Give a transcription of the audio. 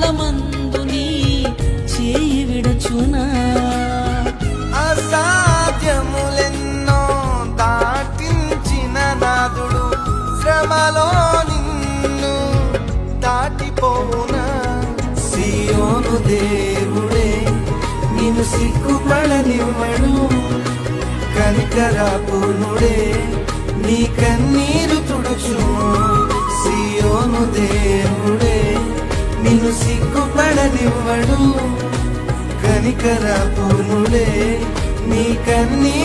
కాలమందు నీ చేయి విడచునా అసాధ్యములెన్నో దాటించిన నాదుడు శ్రమలో నిన్ను దాటిపోవునా సియోను దేవుడే నిన్ను సిగ్గుపడనివ్వడు కనికరాపూర్ణుడే నీ కన్నీరు తుడుచును సియోను దేవుడే నిన్ను సిగ్గుపడనివ్వడు కనికరాపూర్ణుడే నీ కన్నీరు